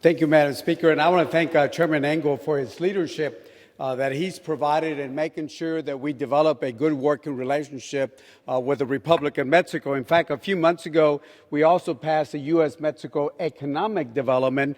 Thank you, Madam Speaker. And I want to thank Chairman Engel for his leadership that he's provided in making sure that we develop a good working relationship with the Republic of Mexico. In fact, a few months ago, we also passed the U.S.-Mexico Economic Development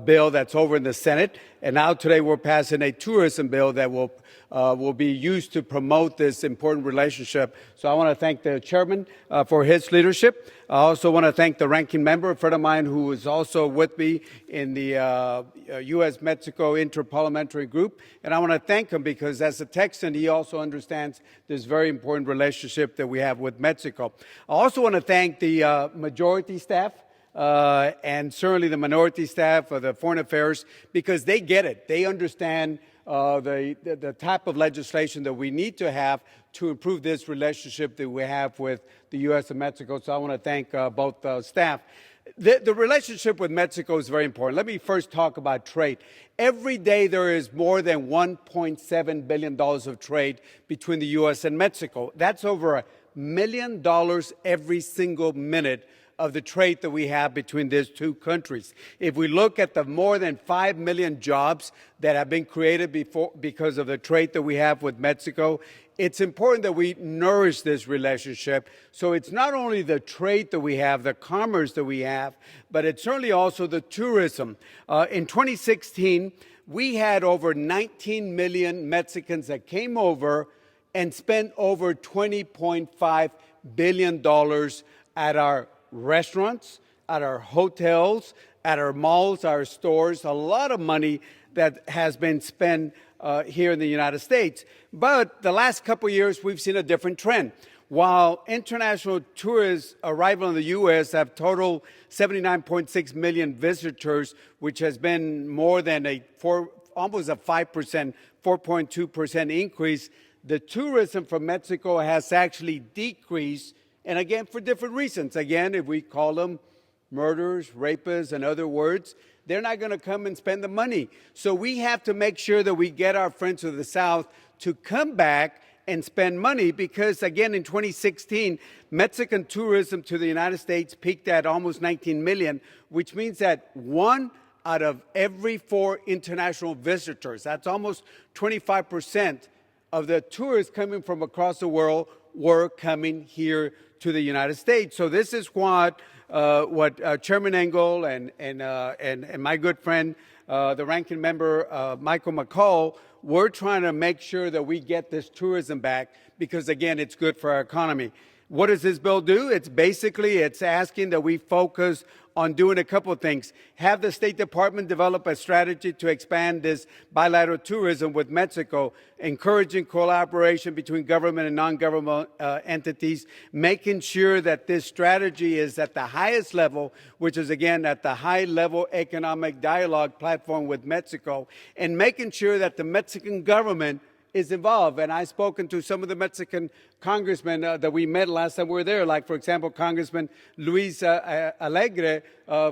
bill that's over in the Senate. And now today we're passing a tourism bill that will be used to promote this important relationship. So I want to thank the chairman for his leadership. I also want to thank the ranking member, a friend of mine who is also with me in the U.S.-Mexico Interparliamentary Group. And I want to thank him because as a Texan, he also understands this very important relationship that we have with Mexico. I also want to thank the majority staff and certainly the minority staff of the Foreign Affairs because they get it. They understand the type of legislation that we need to have to improve this relationship that we have with the U.S. and Mexico. So I want to thank both staff. The relationship with Mexico is very important. Let me first talk about trade. Every day there is more than $1.7 billion of trade between the U.S. and Mexico. That's over $1 million every single minute of the trade that we have between these two countries. If we look at the more than 5 million jobs that have been created because of the trade that we have with Mexico, it's important that we nourish this relationship. So it's not only the trade that we have, the commerce that we have, but it's certainly also the tourism. In 2016, we had over 19 million Mexicans that came over and spent over $20.5 billion at our restaurants, at our hotels, at our malls, our stores, a lot of money that has been spent here in the United States. But the last couple of years, we've seen a different trend. While international tourists arrival in the U.S. have totaled 79.6 million visitors, which has been more than almost a 5%, 4.2% increase, the tourism from Mexico has actually decreased. And again, for different reasons. Again, if we call them murderers, rapists, and other words, they're not going to come and spend the money. So we have to make sure that we get our friends of the South to come back and spend money because, again, in 2016, Mexican tourism to the United States peaked at almost 19 million, which means that 1 out of every 4 international visitors, that's almost 25% of the tourists coming from across the world were coming here to the United States. So this is what Chairman Engel and my good friend, the ranking member, Michael McCall, we're trying to make sure that we get this tourism back because, again, it's good for our economy. What does this bill do? It's asking that we focus on doing a couple of things. Have the State Department develop a strategy to expand this bilateral tourism with Mexico, encouraging collaboration between government and non-government entities, making sure that this strategy is at the highest level, which is, again, at the high-level economic dialogue platform with Mexico, and making sure that the Mexican government is involved. And I've spoken to some of the Mexican congressmen that we met last time we were there, like, for example, Congressman Luis Alegre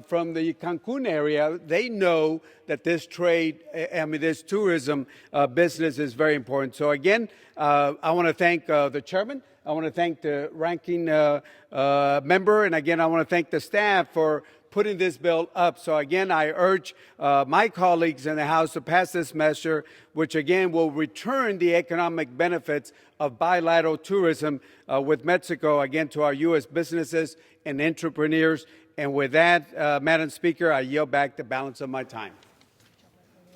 from the Cancun area. They know that this this tourism business is very important. So, again, I want to thank the chairman. I want to thank the ranking member. And, again, I want to thank the staff for putting this bill up. So again, I urge my colleagues in the House to pass this measure, which again will return the economic benefits of bilateral tourism with Mexico, again, to our U.S. businesses and entrepreneurs. And with that, Madam Speaker, I yield back the balance of my time.